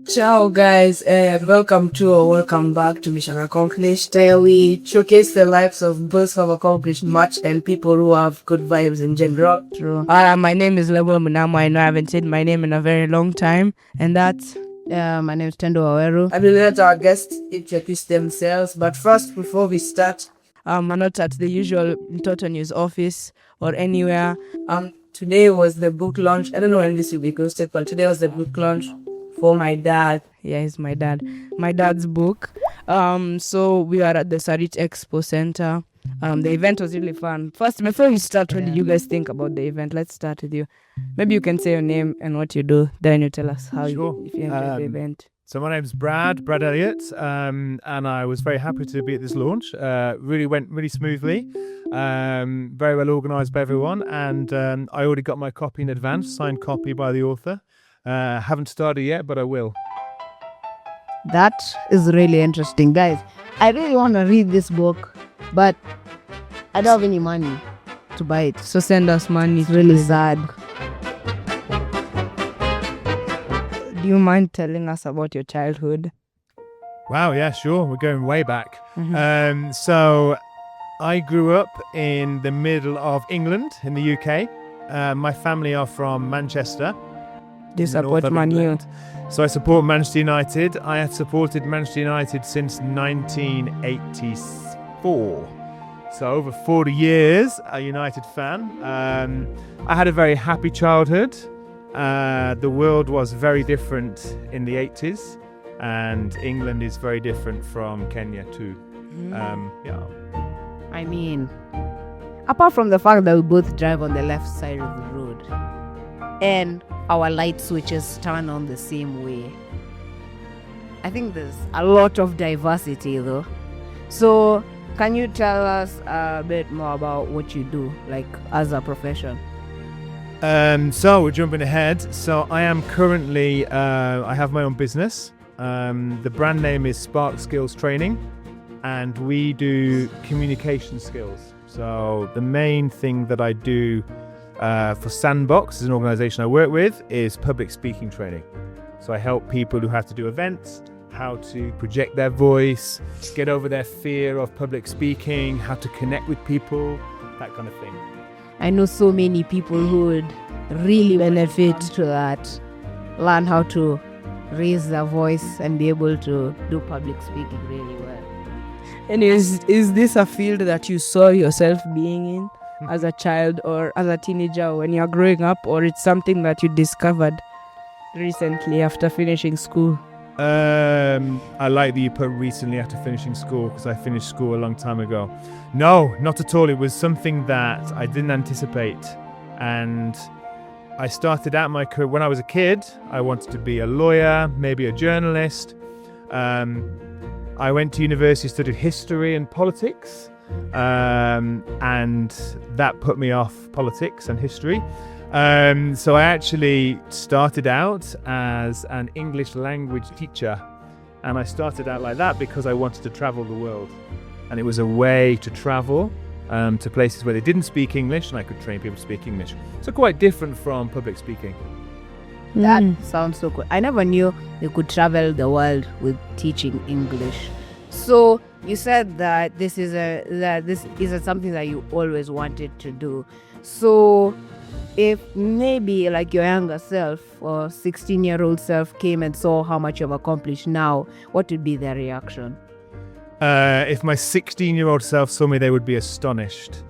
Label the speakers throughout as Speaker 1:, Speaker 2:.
Speaker 1: Ciao guys, welcome to or welcome back to Mission Accomplished, where we showcase the lives of those who have accomplished much and people who have good vibes in general.
Speaker 2: True.
Speaker 1: My name is Lebo Munamo. I know I haven't said my name in a very long time, and that's
Speaker 2: My name is Tendo Aweru.
Speaker 1: I will let our guests introduce themselves. But first, before we start, I'm not at the usual Mtoto News office or anywhere. Today was the book launch. I don't know when this will be posted, but today was the book launch for my dad. Yeah, he's my dad. My dad's book. So we are at the Sarit Expo Center. The event was really fun. First, before we start, what did you guys think about the event? Let's start with you. Maybe you can say your name and what you do. Then you tell us how if you enjoyed the event.
Speaker 3: So my name's Brad Elliott, and I was very happy to be at this launch. Really went really smoothly, very well organised by everyone, and I already got my copy in advance, signed copy by the author. Haven't started yet, but I will.
Speaker 2: That is really interesting, guys. I really want to read this book, but I don't have any money to buy it.
Speaker 1: So send us money.
Speaker 2: It's really sad.
Speaker 1: Do you mind telling us about your childhood?
Speaker 3: Wow, yeah, sure. We're going way back. So I grew up in the middle of England in the UK. My family are from Manchester.
Speaker 1: Do you support Man U?
Speaker 3: So I support Manchester United. I have supported Manchester United since 1984. So over 40 years, a United fan. I had a very happy childhood. The world was very different in the 80s, and England is very different from Kenya too.
Speaker 2: I mean, apart from the fact that we both drive on the left side of the road, and our light switches turn on the same way, I think there's a lot of diversity though. So can you tell us a bit more about what you do, like as a profession?
Speaker 3: So we're jumping ahead. So I am currently, I have my own business. The brand name is Spark Skills Training, and we do communication skills. So the main thing that I do for Sandbox, as an organisation I work with, is public speaking training. So I help people who have to do events, how to project their voice, get over their fear of public speaking, how to connect with people, that kind of thing.
Speaker 2: I know so many people who would really benefit to that, learn how to raise their voice and be able to do public speaking really well.
Speaker 1: And is this a field that you saw yourself being in as a child or as a teenager when you're growing up, or it's something that you discovered recently after finishing school?
Speaker 3: I like that you put recently after finishing school, because I finished school a long time ago. No, not at all. It was something that I didn't anticipate. And I started out my career when I was a kid. I wanted to be a lawyer, maybe a journalist. I went to university, studied history and politics. And that put me off politics and history. So I actually started out as an English language teacher, and I started out like that because I wanted to travel the world, and it was a way to travel to places where they didn't speak English, and I could train people to speak English. So quite different from public speaking.
Speaker 2: That sounds so cool. I never knew you could travel the world with teaching English. So you said that this is something that you always wanted to do. So if maybe like your younger self or 16-year-old self came and saw how much you've accomplished now, what would be their reaction?
Speaker 3: If my 16-year-old self saw me, they would be astonished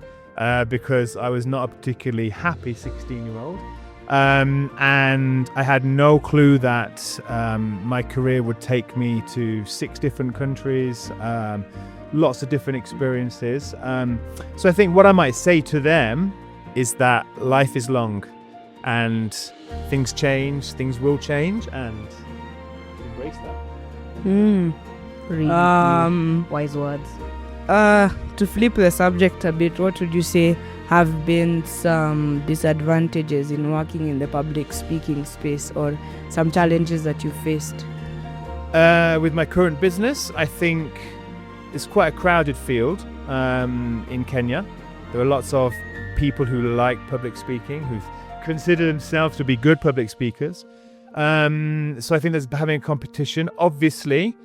Speaker 3: because I was not a particularly happy 16-year-old. And I had no clue that my career would take me to 6 different countries, lots of different experiences. So I think what I might say to them is that life is long and things change, things will change, and embrace that.
Speaker 2: Really wise words.
Speaker 1: To flip the subject a bit, what would you say have been some disadvantages in working in the public speaking space, or some challenges that you faced?
Speaker 3: With my current business, I think it's quite a crowded field in Kenya. There are lots of people who like public speaking, who consider themselves to be good public speakers. So I think there's having a competition. Obviously,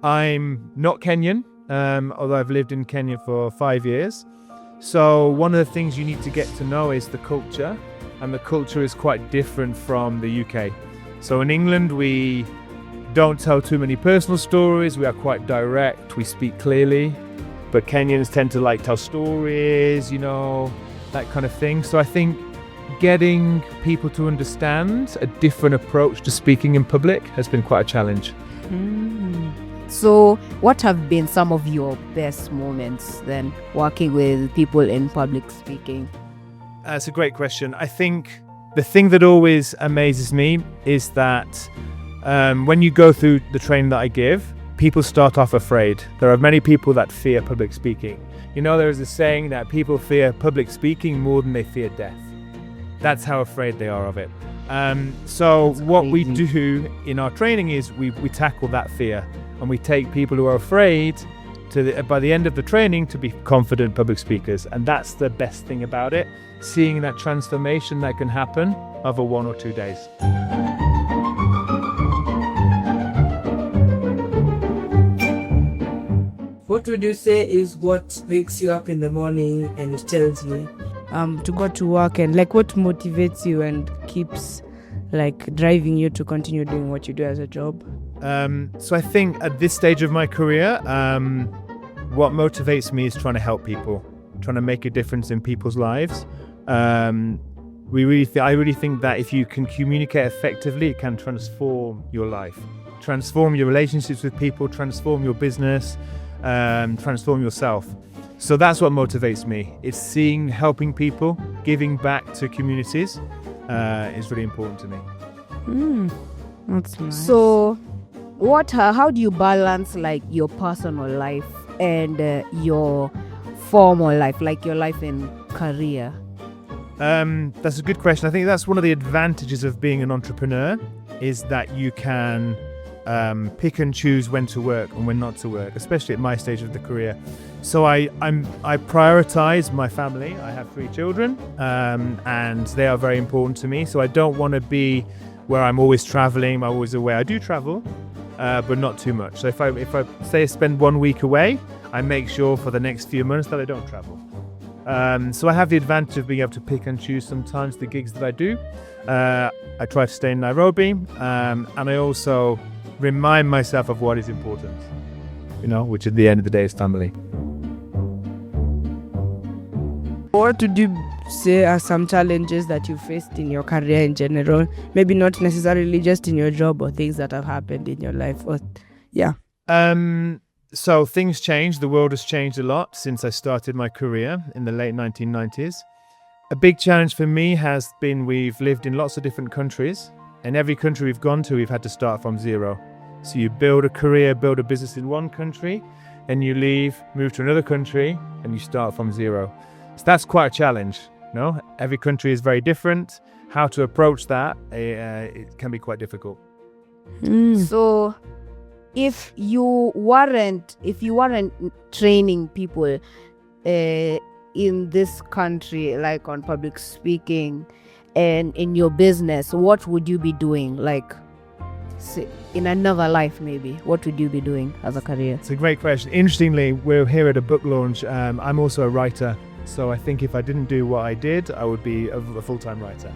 Speaker 3: I'm not Kenyan, although I've lived in Kenya for 5 years. So one of the things you need to get to know is the culture, and the culture is quite different from the UK. So in England, we don't tell too many personal stories. We are quite direct. We speak clearly. But Kenyans tend to like tell stories, you know, that kind of thing. So I think getting people to understand a different approach to speaking in public has been quite a challenge.
Speaker 2: So, what have been some of your best moments then working with people in public speaking?
Speaker 3: That's a great question. I think the thing that always amazes me is that when you go through the training that I give, people start off afraid. There are many people that fear public speaking. You know, there is a saying that people fear public speaking more than they fear death. That's how afraid they are of it. So what we do in our training is we tackle that fear, and we take people who are afraid to by the end of the training to be confident public speakers. And that's the best thing about it, seeing that transformation that can happen over 1 or 2 days.
Speaker 1: What would you say is what wakes you up in the morning and tells you to go to work, and like what motivates you and keeps like driving you to continue doing what you do as a job?
Speaker 3: So I think at this stage of my career, what motivates me is trying to help people, trying to make a difference in people's lives. I really think that if you can communicate effectively, it can transform your life, transform your relationships with people, transform your business, transform yourself. So that's what motivates me. It's helping people, giving back to communities is really important to me.
Speaker 1: That's nice.
Speaker 2: So, how do you balance like your personal life and your formal life, like your life in career?
Speaker 3: That's a good question. I think that's one of the advantages of being an entrepreneur, is that you can pick and choose when to work and when not to work, especially at my stage of the career. So I prioritize my family. I have 3 children, and they are very important to me. So I don't want to be where I'm always traveling, I'm always away. I do travel, but not too much. So if I say I spend 1 week away, I make sure for the next few months that I don't travel. So I have the advantage of being able to pick and choose sometimes the gigs that I do. I try to stay in Nairobi, and I also remind myself of what is important, you know, which at the end of the day is family.
Speaker 1: What would you say are some challenges that you faced in your career in general? Maybe not necessarily just in your job, or things that have happened in your life, or
Speaker 3: So things change. The world has changed a lot since I started my career in the late 1990s. A big challenge for me has been we've lived in lots of different countries. In every country we've gone to, we've had to start from zero. So you build a career, build a business in one country, and you leave, move to another country, and you start from zero. So that's quite a challenge. You know? Every country is very different. How to approach that, it can be quite difficult.
Speaker 2: So, if you weren't training people in this country, like on public speaking and in your business, what would you be doing? Like, say, in another life, maybe, what would you be doing as a career?
Speaker 3: It's a great question. Interestingly, we're here at a book launch. I'm also a writer. So I think if I didn't do what I did, I would be a full-time writer.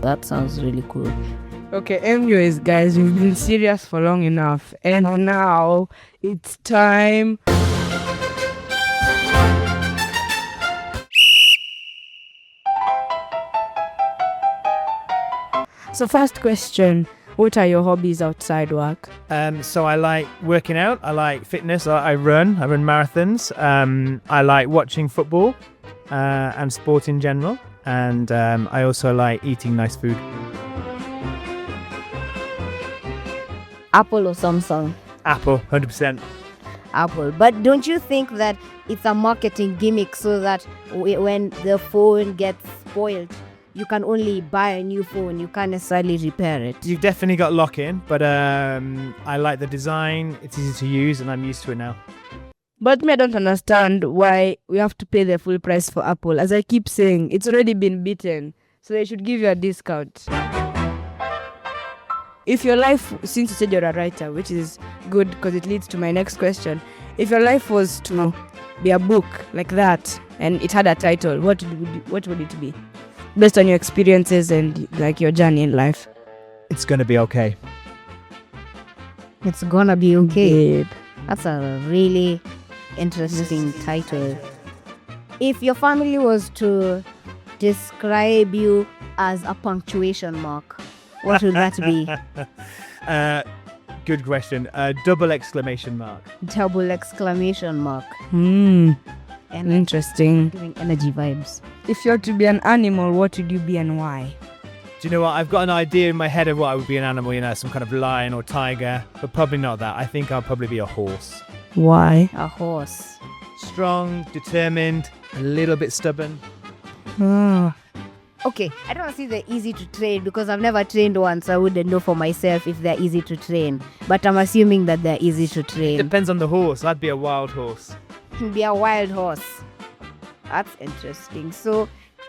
Speaker 2: That sounds really cool.
Speaker 1: Okay, anyways, guys, we've been serious for long enough, and now it's time. So, first question: what are your hobbies outside work?
Speaker 3: So I like working out. I like fitness. I run marathons. I like watching football and sport in general. And I also like eating nice food.
Speaker 2: Apple or Samsung?
Speaker 3: Apple, 100%.
Speaker 2: Apple. But don't you think that it's a marketing gimmick so that when the phone gets spoiled, you can only buy a new phone, you can't necessarily repair it?
Speaker 3: You've definitely got lock-in, but I like the design. It's easy to use, and I'm used to it now.
Speaker 1: But me, I don't understand why we have to pay the full price for Apple. As I keep saying, it's already been beaten, so they should give you a discount. If your life, since you said you're a writer, which is good because it leads to my next question, if your life was to be a book like that and it had a title, what would it be? Based on your experiences and like your journey in life.
Speaker 3: It's going to be okay.
Speaker 2: It's gonna be okay.
Speaker 1: Babe.
Speaker 2: That's a really interesting title. If your family was to describe you as a punctuation mark, what would that be?
Speaker 3: Good question. Double exclamation mark.
Speaker 2: Double exclamation mark.
Speaker 1: Hmm.
Speaker 2: And
Speaker 1: Interesting.
Speaker 2: giving energy vibes.
Speaker 1: If you're to be an animal, what would you be and why?
Speaker 3: Do you know what? I've got an idea in my head of what I would be an animal, some kind of lion or tiger, but probably not that. I think I'll probably be a horse.
Speaker 1: Why?
Speaker 2: A horse.
Speaker 3: Strong, determined, a little bit stubborn.
Speaker 1: Ah.
Speaker 2: Okay, I don't see they're easy to train because I've never trained one, so I wouldn't know for myself if they're easy to train. But I'm assuming that they're easy to train.
Speaker 3: Depends on the horse. I'd be a wild horse.
Speaker 2: Be a wild horse. That's interesting. So,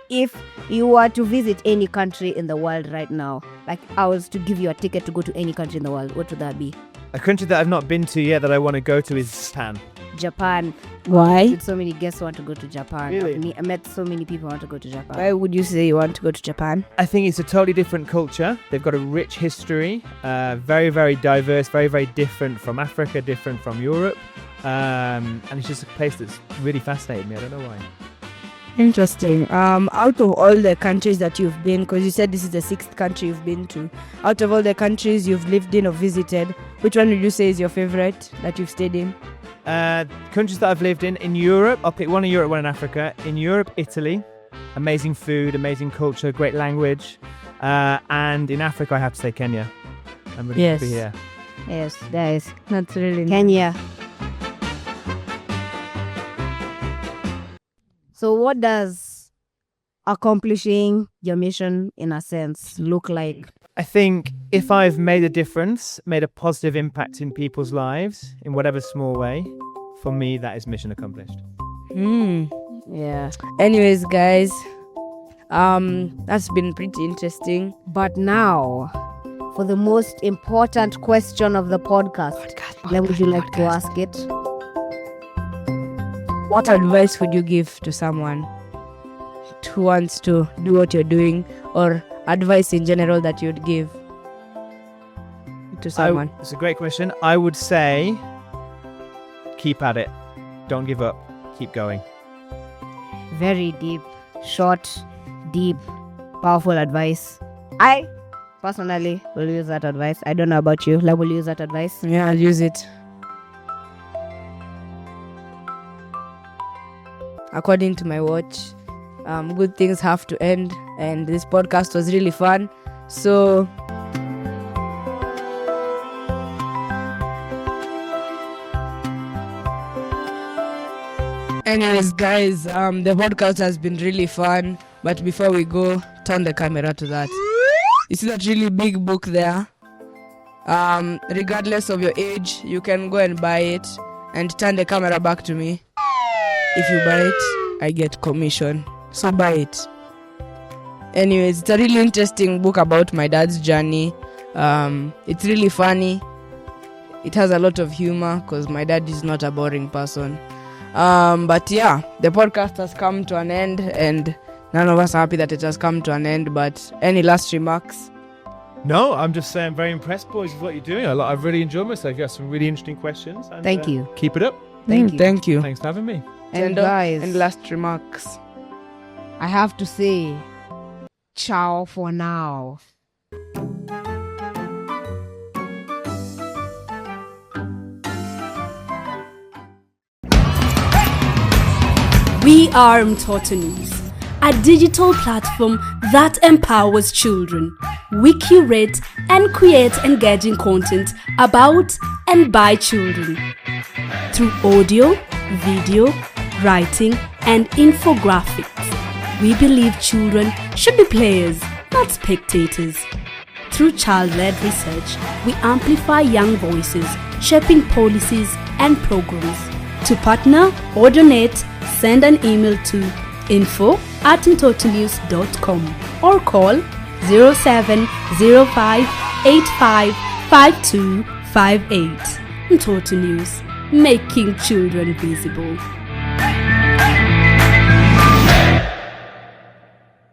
Speaker 2: if you were to visit any country in the world right now, like I was to give you a ticket to go to any country in the world, what would that be?
Speaker 3: A country that I've not been to yet that I want to go to is Japan.
Speaker 2: Japan.
Speaker 1: Why?
Speaker 2: So many guests want to go to Japan.
Speaker 3: Really?
Speaker 2: I met so many people who want to go to Japan.
Speaker 1: Why would you say you want to go to Japan?
Speaker 3: I think it's a totally different culture. They've got a rich history, very, very diverse, very, very different from Africa, different from Europe. And it's just a place that's really fascinated me. I don't know why.
Speaker 1: Interesting. Out of all the countries that you've been, because you said this is the 6th country you've been to, out of all the countries you've lived in or visited, which one would you say is your favorite that you've stayed in?
Speaker 3: Countries that I've lived in Europe, I'll pick one in Europe, one in Africa. In Europe, Italy, amazing food, amazing culture, great language. And in Africa, I have to say Kenya. I'm really happy here.
Speaker 2: Yes, that is
Speaker 1: That's really
Speaker 2: Kenya. So what does accomplishing your mission, in a sense, look like?
Speaker 3: I think if I've made a difference, made a positive impact in people's lives, in whatever small way, for me, that is mission accomplished.
Speaker 2: Yeah.
Speaker 1: Anyways, guys, that's been pretty interesting.
Speaker 2: But now, for the most important question of the podcast, when would you like to ask it?
Speaker 1: What advice would you give to someone who wants to do what you're doing, or advice in general that you'd give to someone?
Speaker 3: It's a great question. I would say, keep at it. Don't give up. Keep going.
Speaker 2: Very deep, short, deep, powerful advice. I personally will use that advice. I don't know about you. Will you use that advice?
Speaker 1: Yeah, I'll use it. According to my watch, good things have to end, and this podcast was really fun. So anyways, guys, the podcast has been really fun, but before we go, turn the camera to that. You see that really big book there? Regardless of your age, you can go and buy it and turn the camera back to me. If you buy it, I get commission. So buy it. Anyways, it's a really interesting book about my dad's journey. It's really funny. It has a lot of humor because my dad is not a boring person. But yeah, the podcast has come to an end, and none of us are happy that it has come to an end. But any last remarks?
Speaker 3: No, I'm just saying, very impressed, boys, with what you're doing. I've really enjoyed myself. You got some really interesting questions. And,
Speaker 2: Thank you.
Speaker 3: Keep it up.
Speaker 2: Thank you.
Speaker 1: Thank you.
Speaker 3: Thanks for having me.
Speaker 2: And guys,
Speaker 1: and last remarks.
Speaker 2: I have to say, ciao for now.
Speaker 4: We are Mtoto News, a digital platform that empowers children. We curate and create engaging content about and by children. Through audio, video, writing, and infographics, we believe children should be players, not spectators. Through child-led research, we amplify young voices, shaping policies and programs. To partner or donate, send an email to info@mtotonews.com or call 0705 855258. Mtoto News, making children visible.